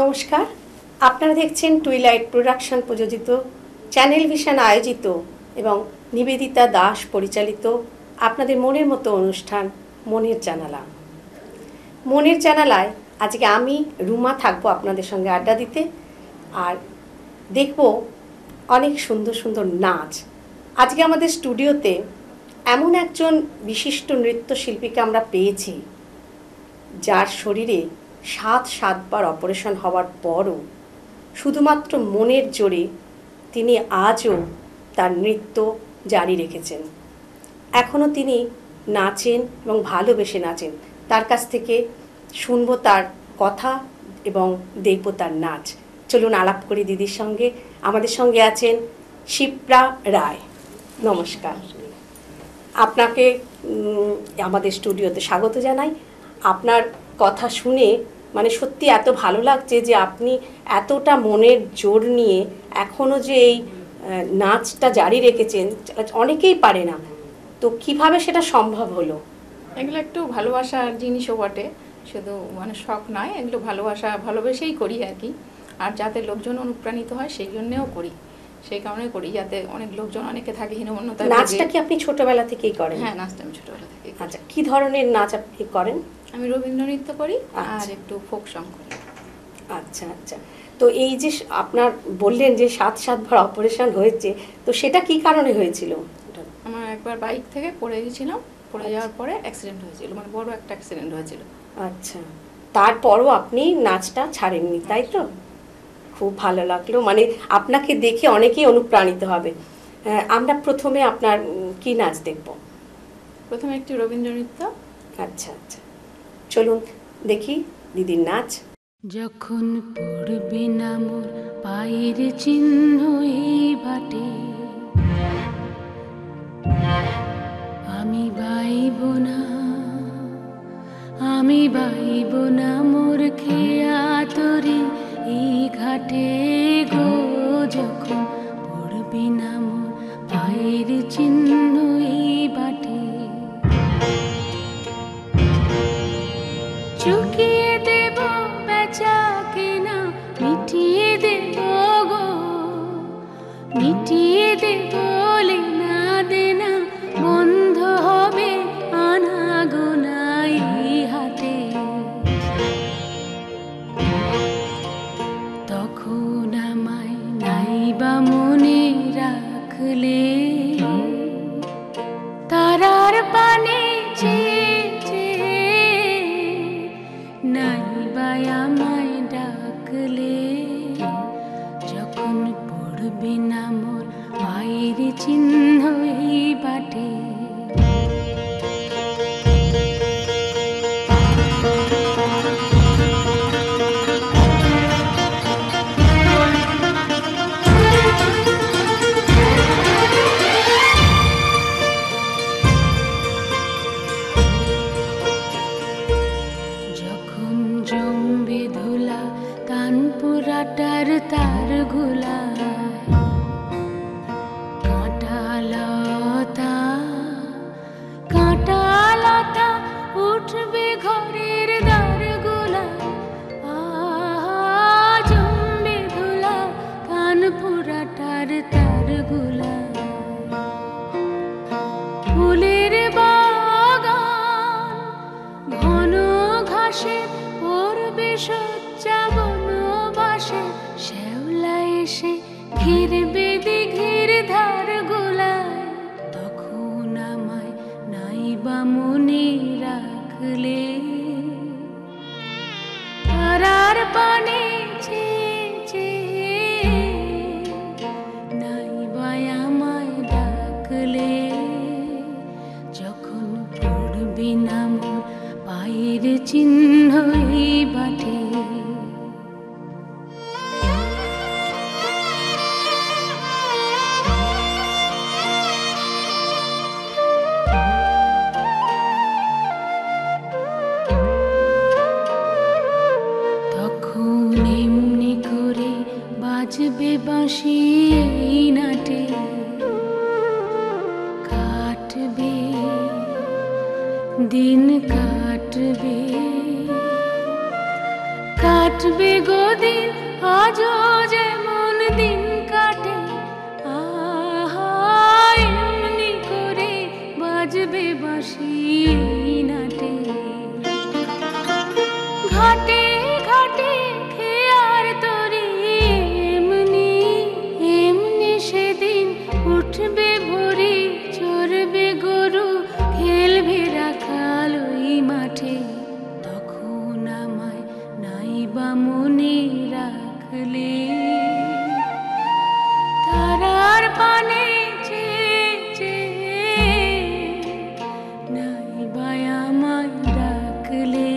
নমস্কার, আপনারা দেখছেন টুইলাইট প্রোডাকশন প্রযোজিত চ্যানেল ভিশন আয়োজিত এবং নিবেদিতা দাস পরিচালিত আপনাদের মনের মতো অনুষ্ঠান মনের জানালা। মনের জানালায় আজকে আমি রুমা থাকবো আপনাদের সঙ্গে আড্ডা দিতে, আর দেখব অনেক সুন্দর সুন্দর নাচ। আজকে আমাদের স্টুডিওতে এমন একজন বিশিষ্ট নৃত্যশিল্পীকে আমরা পেয়েছি, যার শরীরে 7বার অপারেশন হওয়ার পরও শুধুমাত্র মনের জোরে তিনি আজও তার নৃত্য জারি রেখেছেন। এখনও তিনি নাচেন এবং ভালোবেসে নাচেন। তার কাছ থেকে শুনব তার কথা এবং দেখব তার নাচ। চলুন আলাপ করি দিদির সঙ্গে। আমাদের সঙ্গে আছেন শিপ্রা রায়। নমস্কার, আপনাকে আমাদের স্টুডিওতে স্বাগত জানাই। আপনার কথা শুনে মানে সত্যি এত ভালো লাগছে যে আপনি এতটা মনের জোর নিয়ে এখনও যে এই নাচটা জারি রেখেছেন, অনেকেই পারে না। তো কিভাবে সেটা সম্ভব হলো? এগুলো একটু ভালোবাসার জিনিসও বটে, শুধু মানে শখ নয়, এগুলো ভালোবেসেই করি আর কি। আর যাতে লোকজন অনুপ্রাণিত হয় সেই জন্যেও করি, সেই কারণে করি, যাতে অনেক লোকজন অনেকে থাকে হীনমন্যতা। নাচটা কি আপনি ছোটবেলা থেকেই করেন? হ্যাঁ, নাচটা আমি ছোটবেলা থেকেই। আচ্ছা, কি ধরনের নাচ আপনি করেন? আমি রবীন্দ্র নৃত্য করি আর একটু ফোক সং করি। আচ্ছা আচ্ছা। তো এই যে আপনার বললেন যে 7বার অপারেশন হয়েছে, তো সেটা কি কারণে হয়েছিল? আমার একবার বাইক থেকে পড়ে গেছিলাম, পড়ে যাওয়ার পরে অ্যাক্সিডেন্ট হয়েছিল, মানে বড় একটা অ্যাক্সিডেন্ট হয়েছিল। আচ্ছা, তারপরও আপনি নাচটা ছাড়েননি, তাই তো? খুব ভালো লাগলো, মানে আপনাকে দেখে অনেকেই অনুপ্রাণিত হবে। আমরা প্রথমে আপনার কি নাচ দেখব? প্রথমে একটি রবীন্দ্র নৃত্য। আচ্ছা আচ্ছা, চলুন দেখি দিদির নাচ। যখন পড়বে না মোর পায়ের চিহ্ন এই বাটে, আমি বাইব না মোর খেয়া তরি এই ঘাটে গো। যখন পড়বে না মোর পায়ের চিহ্ন এই বাটে, চুকিয়ে দেব বেচা কেনা, মিটিয়ে দেব গো, মিটিয়ে দেব লেনা দেনা, বন্ধ হবে আনা গোনা এই হাতে। তখন আমায় নাইবা মনে রাখলে, তারার পানে নাইবা আমায় ডাকলে, যখন পড়বে না মোর পায়ের চিহ্ন এই বাটে। তার ঘোলা কাঁটা লতা উঠবে ঘরের দ্বার গোলা, জমবে ধুলা কানপুরাটার তার গোলা। ফুলের বাগান ঘন ঘাসে পড়বে সজ্জা, বনবাসে শ্যাওলা এসে ঘিরবে দিঘির ধার গোলায়। তখন আমায় নাইবা মনে রাখলে, তারার পানে নাইবা আমায় ডাকলে, যখন পড়বে না মোর পায়ের চিহ্ন এই বাটে। তখন এমনি করে বাজবে বাঁশি এই নাটে, কাটবে দিন কাটবে, কাটবে গো দিন আজও যেমন দিন কাটে, আহা এমনি করে বাজবে বাঁশি এই নাটে। ঘাটে ঘাটে খেয়ার তরি এমনি এমনি সেদিন উঠবে ভোরে, চড়বে গরু খেলবে রাখাল ওই মাঠে। তখন আমায় নাইবা মনে রাখলে, তারার পানে চেয়ে চেয়ে নাইবা আমায় ডাকলে।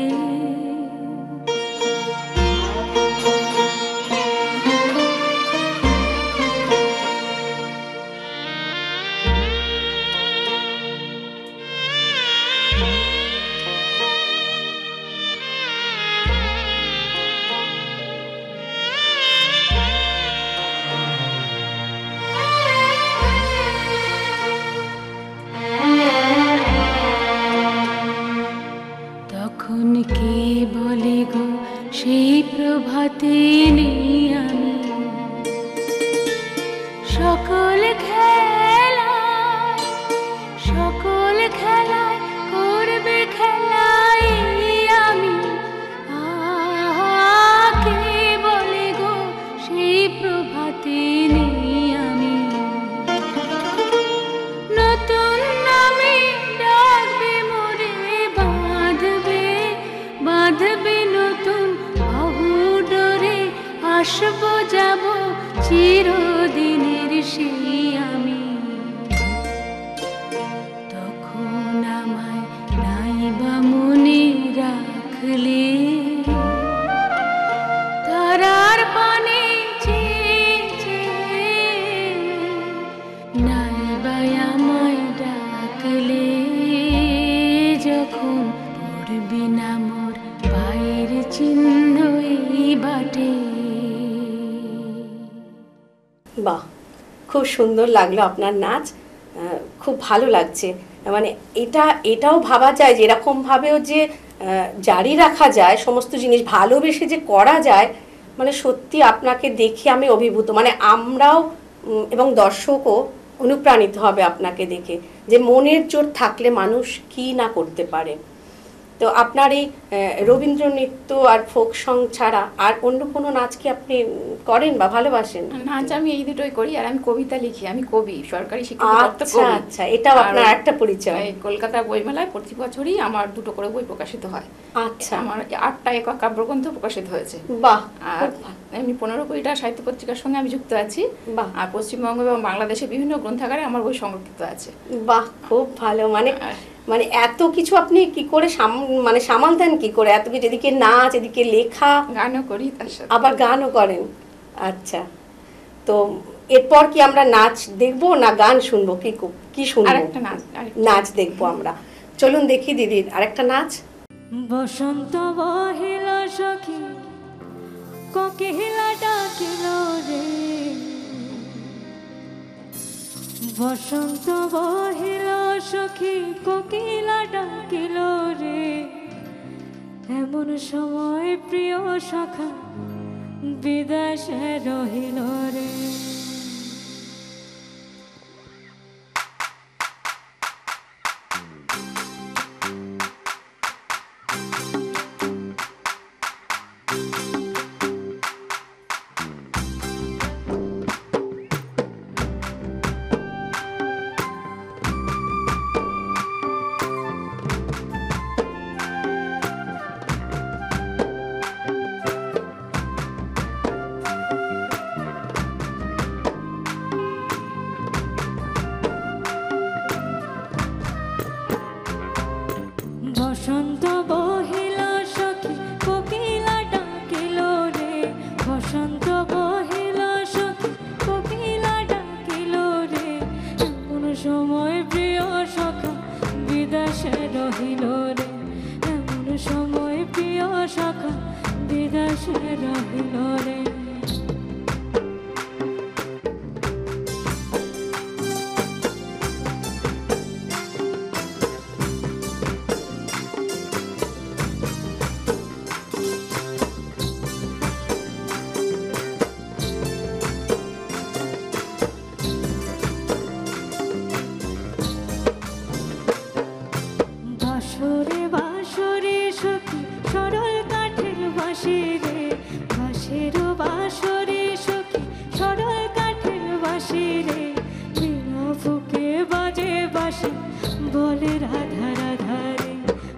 তখন কে বলে গো সেই প্রভাতে নেই আমি, সকল খেলায় করবে খেলায় আমি। আহা কে বলে গো সেই প্রভাতে নেই আমি। নতুন নামে ডাকবে মোরে, বাঁধবে নতুন বাহু ডোরে। আসবো যাব চিরদিনের সেই আমি। তখন আমায় নাইবা মনে রাখলে, তারার পানে চেয়ে চেয়ে নাইবা আমায় ডাকলে। যখন পড়বি না মোর পায়ের চিহ্ন এই বাটে। বাহ, খুব সুন্দর লাগলো আপনার নাচ, খুব ভালো লাগছে। মানে এটাও ভাবা যায় যে এরকমভাবেও যে জারি রাখা যায় সমস্ত জিনিস, ভালোবেসে যে করা যায়, মানে সত্যি আপনাকে দেখে আমি অভিভূত। মানে আমরাও এবং দর্শকও অনুপ্রাণিত হবে আপনাকে দেখে, যে মনের জোর থাকলে মানুষ কি না করতে পারে। তো আপনার এই রবীন্দ্র নৃত্য আর ফোক সং ছাড়া আর অন্য কোনো নাচ কি আপনি করেন বা ভালোবাসেন? নাচ আমি এই দুটোই করি, আর আমি কবিতা লিখি। আমি কবি, সরকারি শিক্ষিত আচ্ছা আচ্ছা, এটাও আপনার একটা পরিচয়। কলকাতা বইমেলায় প্রতি বছরই আমার 2টো করে বই প্রকাশিত হয়। আচ্ছা, আমার 8টা একক কাব্যগ্রন্থ প্রকাশিত হয়েছে। বাহ। আর এমনি 15-20টা সাহিত্য পত্রিকার সঙ্গে আমি যুক্ত আছি। বাহ। আর পশ্চিমবঙ্গ এবং বাংলাদেশের বিভিন্ন গ্রন্থাগারে আমার বই সংরক্ষিত আছে। বাহ, খুব ভালো। মানে এত কিছু আপনি কি করে মানে সামাল দেন কি করে? এত কিছু, এদিকে নাচ, এদিকে লেখা, গানও করি তার সাথে, আবার গানও করেন। আচ্ছা, তো এরপর কি আমরা নাচ দেখবো না গান শুনবো? কি শুনবো? আরেকটা নাচ দেখবো আমরা। চলুন দেখি দিদির আরেকটা নাচ। বসন্ত বহিল সখী কোকিলা ডাকিল রে, বসন্ত বহিল সখী কোকিলা ডাকিল রে। এমন সময় প্রিয় সখা বিদেশে রহিল রে। বসন্ত বহিল সখী কোকিলা ডাকিল রে, বসন্ত বহিল সখী কোকিলা ডাকিল রে। এমন সময় প্রিয় সখা বিদেশে রহিল রে, এমন সময় প্রিয় সখা বিদেশে রহিল রে। বলে রাধা রাধা রে,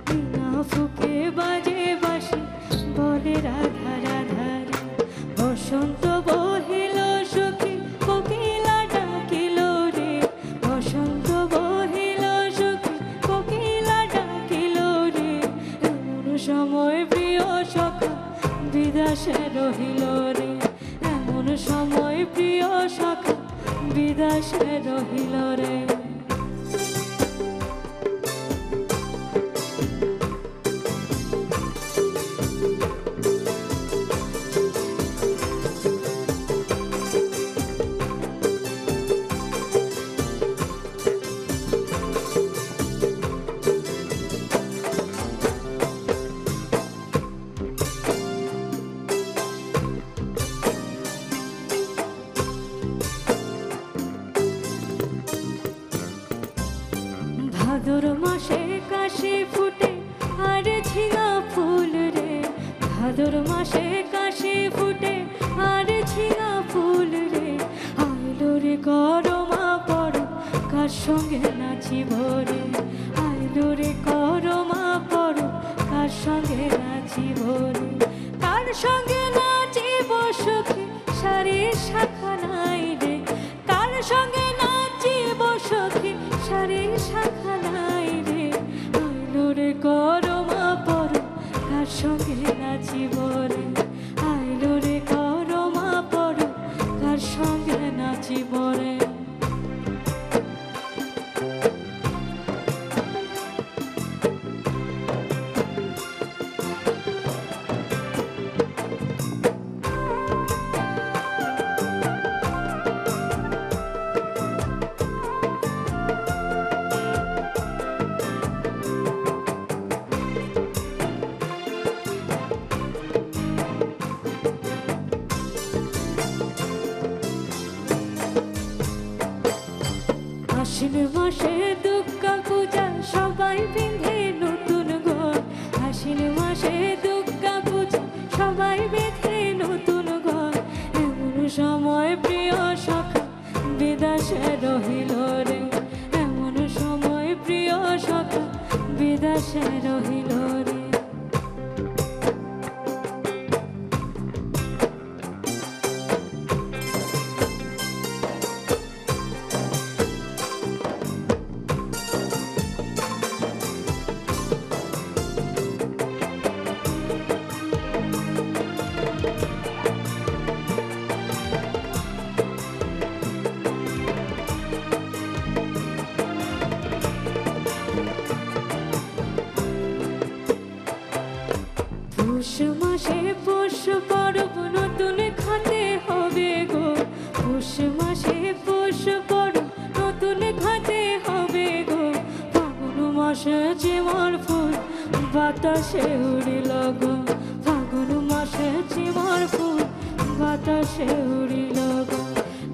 বিনা ফুকে বাজে বাঁশি বলে রাধা রাধা রে। বসন্ত বহিল সখী কোকিলা ডাকিল রে, বসন্ত বহিল সখী কোকিলা ডাকিল রে। এমন সময় প্রিয় সখা বিদেশে রহিল রে, এমন সময় প্রিয় সখা বিদেশে রহিল রে। ভাদর মাসে কাশি ফুটে আর ঝিঙা ফুল রে, ভাদর মাসে কাশি ফুটে আর ঝিঙা ফুল রে। আইলো রে করমা পড়ো কার সঙ্গে নাচিব রে, আইলো রে করমা পড়ো কার সঙ্গে নাচিব রে। কার সঙ্গে নাচিব সখী শাড়ির শাখা নাই রে, কার সঙ্গে নাচিব সখী শাড়ির শাখা নাই রে। আইলো রে করমা পড়ো কার সঙ্গে নাচিব রে, আইলো রে করমা পড়ো কার সঙ্গে নাচিব রে। আশ্বিন মাসে দুর্গা পূজা সবাই পিঁধে নতুন ঘর, আশ্বিন মাসে দুর্গা পূজা সবাই বেঁধে নতুন ঘর। এমন সময় প্রিয় সখা বিদেশে রহিল রে, এমন সময় প্রিয় সখা বিদেশে রহিল রে। পৌষ মাসে পৌষ পরব নতুন খাতে হবে গো, পৌষ মাসে পৌষ পরব নতুন খাতে হবে গো। ফাগুন মাসে চিমার ফুল বাতাসে উড়িল গো, ফাগুন মাসে চিমার ফুল বাতাসে উড়িল গো।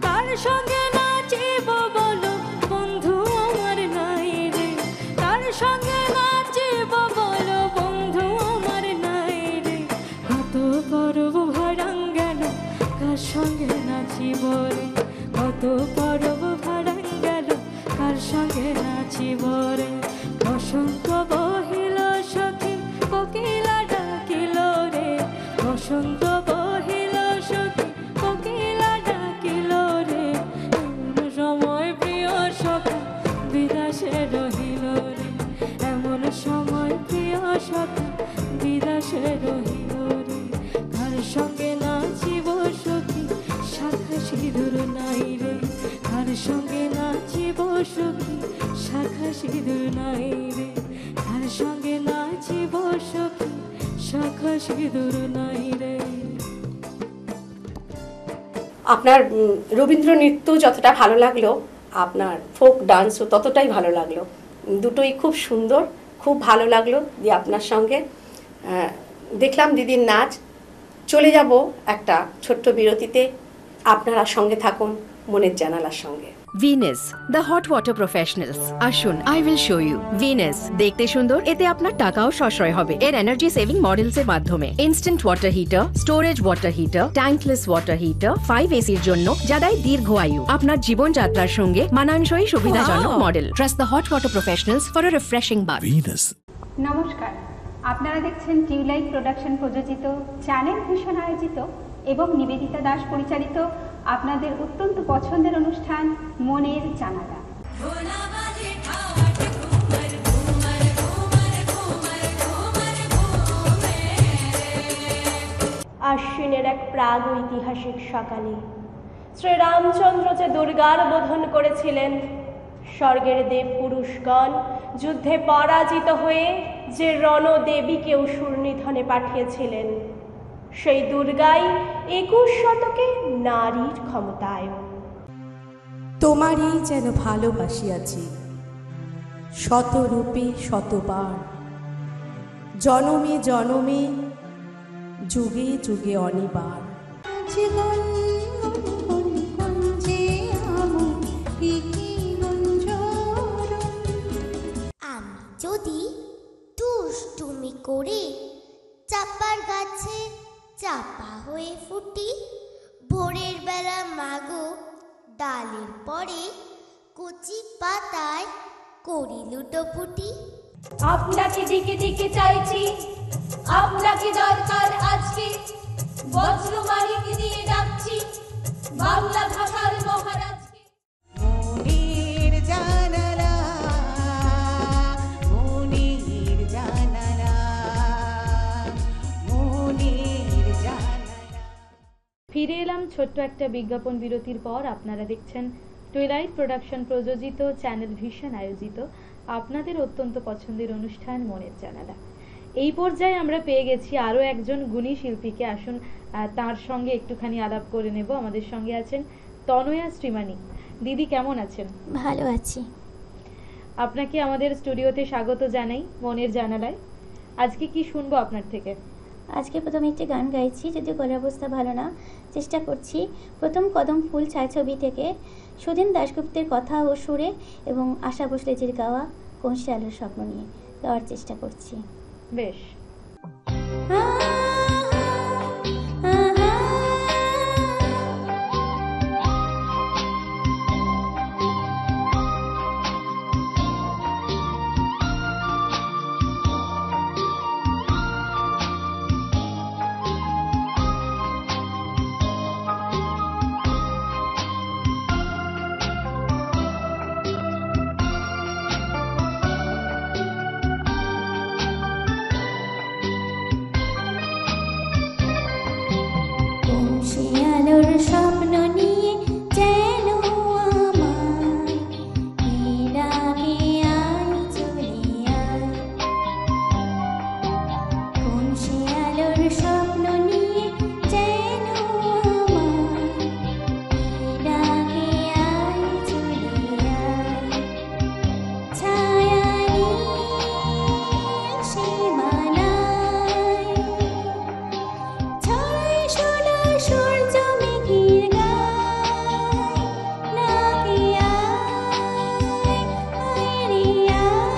কার সঙ্গে নাচিব বলো বন্ধু আমার নাই রে, কার সঙ্গে নাচিব বলো বন্ধু আমার নাই রে। কত পরব ভাড়াং গেল কার সঙ্গে নাচিব রে, কত পরব ভাড়াং গেল কার সঙ্গে নাচিব রে। বসন্ত বহিল সখী কোকিলা ডাকিল রে, বসন্ত বহিল সখী কোকিলা ডাকিল রে। এমন সময় প্রিয় সখা বিদেশে রহিল রে, এমন সময় প্রিয় সখা বিদেশে রহিল রে। কার সঙ্গে নাচিব সখী শাখা সিঁদুর নাই রে, কার সঙ্গে নাচিব সখী শাখা সিঁদুর নাই রে, কার সঙ্গে নাচিব সখী শাখা সিঁদুর নাই রে। আপনার রবীন্দ্র নৃত্য যতটা ভালো লাগলো, আপনার ফোক ডান্সও ততটাই ভালো লাগলো। দুটোই খুব সুন্দর, খুব ভালো লাগলো। দিয়ে আপনার সঙ্গে দেখলাম দিদির নাচ। চলে যাব একটা ছোট্ট বিরতিতে। আপনারা সঙ্গে থাকুন মনের জানালার সঙ্গে। Venus the hot water professionals. আসুন, I will show you. Venus দেখতে সুন্দর, এতে আপনার টাকাও সাশ্রয় হবে। এর এনার্জি সেভিং মডেলস এর মাধ্যমে instant water heater, storage water heater, tankless water heater, 5 এসির জন্য, যা দেয় দীর্ঘ আয়ু। আপনার জীবনযাত্রার সঙ্গে মানানসই সুবিধাজনক model. Trust the hot water professionals for a refreshing bath. Venus. নমস্কার, আপনারা দেখছেন টিউলাইট প্রোডাকশন প্রযোজিত, চ্যানেল ভিশন আয়োজিত এবং নিবেদিতা দাস পরিচালিত আপনাদের অত্যন্ত পছন্দের অনুষ্ঠান মনের জানালা। আশ্বিনের এক প্রাগ ঐতিহাসিক সকালে শ্রীরামচন্দ্র যে দুর্গার বোধন করেছিলেন, স্বর্গের দেব পুরুষগণ যুদ্ধে পরাজিত হয়ে যে রণদেবীকে অসুর নিধনে পাঠিয়েছিলেন, সেই দুর্গাই 21 শতকে নারীর ক্ষমতায়ন। তোমারই যেন ভালোবাসিয়াছি শতরূপে শতবার, জনমে জনমে যুগে যুগে অনিবার। আমি যদি দুষ্টুমি করে চাপার গাছে চাপা হয়ে ফুটি, ভোরের বেলা মাগো ডালের পরে কচি পাতায় করি লুটোপুটি। আপনাকে দিকে দিকে চাইছি, আপনাকে দরকার আজকে, বজ্রমানিক দিয়ে ডাকছি বাংলা ভাষার মহারাজকে। মনের জানালা, মনের জানালা, মনের জানালা। ফিরে এলাম ছোট্ট একটা বিজ্ঞাপন বিরতির পর। আপনারা দেখছেন টুইলাইট প্রোডাকশন প্রযোজিত, চ্যানেল ভিশন আয়োজিত আপনাদের অত্যন্ত পছন্দের অনুষ্ঠান মনের জানালা। এই পর্যায়ে আমরা পেয়ে গেছি আরও একজন গুণী শিল্পীকে। আসুন তার সঙ্গে একটুখানি আলাপ করে নেব। আমাদের সঙ্গে আছেন তনয়া শ্রীমানি। দিদি কেমন আছেন? ভালো আছি। আপনাকে আমাদের স্টুডিওতে স্বাগত জানাই মনের জানালায়। আজকে কি শুনবো আপনার থেকে? আজকে প্রথমে একটি গান গাইছি, যদিও গলার অবস্থা ভালো না, চেষ্টা করছি। প্রথম কদম ফুল ছায়াছবি থেকে সুধীন দাশগুপ্তের কথা ও সুরে এবং আশা ভোসলেজির গাওয়া কোন সে আলোর স্বপ্ন নিয়ে গাওয়ার চেষ্টা করছি। বেশ। স্বপ্ন নিয়ে যেন আমায় ডাকে আয় চলে আয়, কোন সে আলোর স্বপ্ন নিয়ে যেন আমায় ডাকে আয় চলে আয়, ছায়া নীল সীমানায় ছড়ায় সোনা সূর্য মেঘের গায়, ডাকে আয়, আয় রে আয়।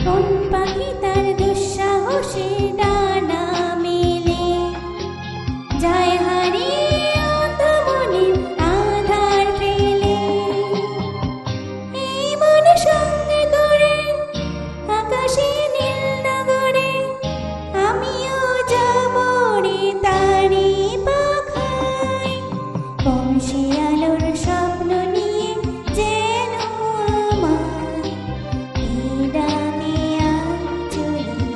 কোন পাখি তার দুঃসাহসে ডানা মেলে যায় হারিয়ে অন্তমনের আধার ফেলে, এই মন সঙ্গে করে আকাশে নীল নগরে আমিও যাব রে তারি পাখায়, কোন সে আলোর স্বপ্ন নিয়ে যেন আমায় ডাকে আয় চলে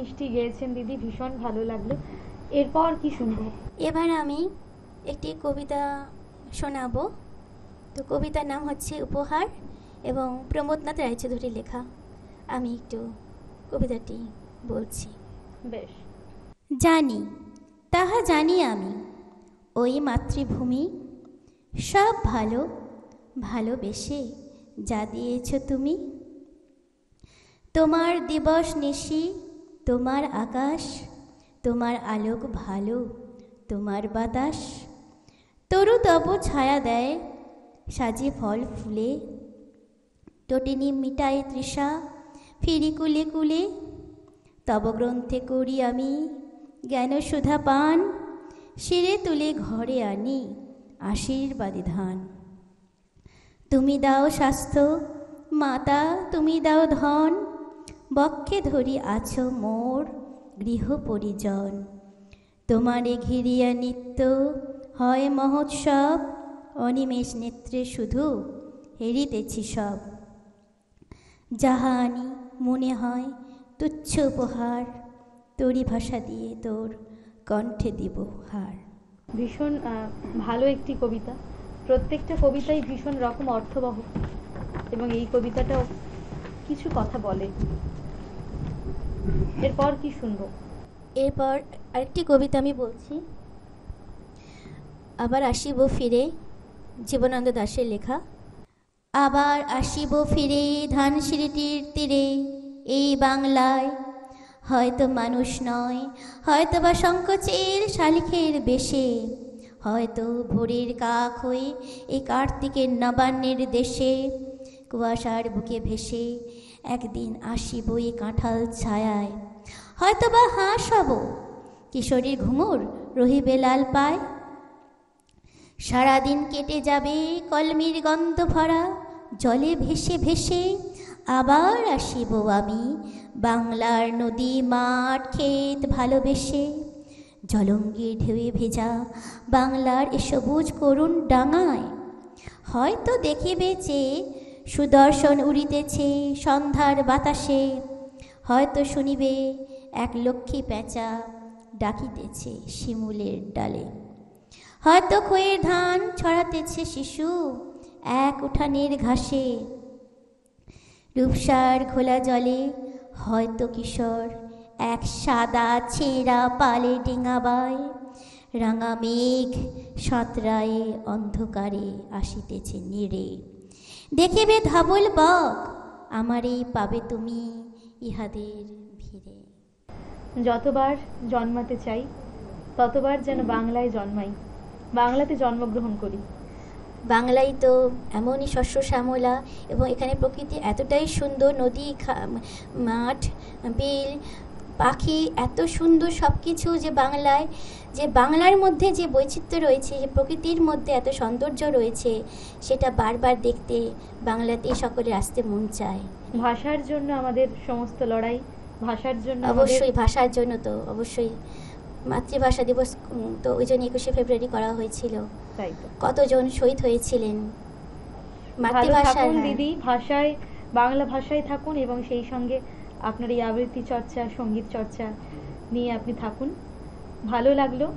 মিষ্টি গেয়েছেন দিদি, ভীষণ ভালো লাগলো। এরপর কি শুনবো? এবার আমি একটি কবিতা শোনাবো। তো কবিতার নাম হচ্ছে উপহার এবং প্রমোদনাথ রায়চৌধুরীর লেখা। আমি একটু কবিতাটি বলছি। বেশ। জানি, তাহা জানি আমি, ওই মাতৃভূমি সব ভালো ভালোবেসে যা দিয়েছ তুমি। তোমার দিবস নিশি, তোমার আকাশ, তোমার আলোক ভালো, তোমার বাতাস তরু তব ছায়া দেয় সাজে ফল ফুলে। টটিনি মিটায় তৃষা ফিরি কুলে কুলে। তব গ্রন্থে করি আমি জ্ঞান সুধা পান, শিরে তুলে ঘরে আনি আশীর্বাদী ধান। তুমি দাও স্বাস্থ্য মাতা, তুমি দাও ধন, বক্ষে ধরি আছো মোর গৃহ পরিজন। তোমারে ঘিরিয়া নিত্য হয় মহোৎসব, অনিমেষ নেত্রে শুধু হেরিতেছি সব। যাহা আনি মনে হয় তুচ্ছ উপহার, তোরই ভাষা দিয়ে তোর কণ্ঠে দিব হার। ভীষণ ভালো একটি কবিতা। প্রত্যেকটা কবিতাই ভীষণ রকম অর্থবহ এবং এই কবিতাটাও কিছু কথা বলে। এরপর কি শুনবো? এরপর আরেকটি কবিতা আমি বলছি। আবার আসিব ফিরে, জীবনানন্দ দাশের লেখা। আবার আসিব ফিরে ধানসিঁড়িটির তীরে এই বাংলায়, হয়তো মানুষ নয়, হয়তো বা সংকোচের শালিখের বেশে, হয়তো ভোরের কাক হয়ে এই কার্তিকের নবান্নের দেশে। কুয়াশার বুকে ভেসে একদিন আসিব এই কাঁঠাল ছায়ায়, হয়তো বা হাঁস হব, কিশোরীর ঘুঙুর রহিবে লাল পায়। সারাদিন কেটে যাবে কলমির গন্ধ ভরা জলে ভেসে ভেসে। আবার আসিব আমি বাংলার নদী মাঠ ক্ষেত ভালোবেসে। জলঙ্গির ঢেউয়ে ভেজা বাংলার এ সবুজ করুণ ডাঙায়, হয়তো দেখিবে চেয়ে সুদর্শন উড়িতেছে সন্ধ্যার বাতাসে। হয়তো শুনিবে এক লক্ষ্মী পেঁচা ডাকিতেছে শিমুলের ডালে। হয়তো খয়ের ধান ছড়াতেছে শিশু এক উঠানের ঘাসে। রূপসার ঘোলা জলে হয়তো কিশোর এক সাদা ছেঁড়া পালে ডিঙাবায়। রাঙা মেঘ সাঁতরায়ে অন্ধকারে আসিতেছে নেড়ে। দেখিবে ধাবল বক আমারই পাবে তুমি ইহাদের ভিড়ে। যতবার জন্মাতে চাই ততবার যেন বাংলায় জন্মাই, বাংলাতে জন্মগ্রহণ করি। বাংলায় তো এমনই শস্য শ্যামলা এবং এখানে প্রকৃতি এতটাই সুন্দর, নদী মাঠ বিল পাখি এত সুন্দর সব কিছু, যে বাংলায় যে বাংলার মধ্যে যে বৈচিত্র্য রয়েছে, যে প্রকৃতির মধ্যে এত সৌন্দর্য রয়েছে, সেটা বারবার দেখতে বাংলাতেই সকলের আসতে মন চায়। ভাষার জন্য আমাদের সমস্ত লড়াই, ভাষার জন্য অবশ্যই ভাষার জন্য তো অবশ্যই মাতৃভাষা দিবস তো ওই জন্য 21শে ফেব্রুয়ারি করা হয়েছিল। তাই তো কতজন শহীদ হয়েছিলেন মাতৃভাষায়। দিদি ভাষায়, বাংলা ভাষায় থাকুন এবং সেই সঙ্গে আপনার এই আবৃত্তি চর্চা, সঙ্গীত চর্চা নিয়ে আপনি থাকুন। ভালো লাগলো।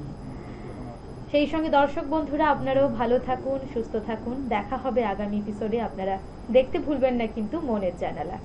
সেই সঙ্গে দর্শক বন্ধুরা আপনারাও ভালো থাকুন, সুস্থ থাকুন। দেখা হবে আগামী এপিসোডে। আপনারা দেখতে ভুলবেন না কিন্তু মনের জানালা।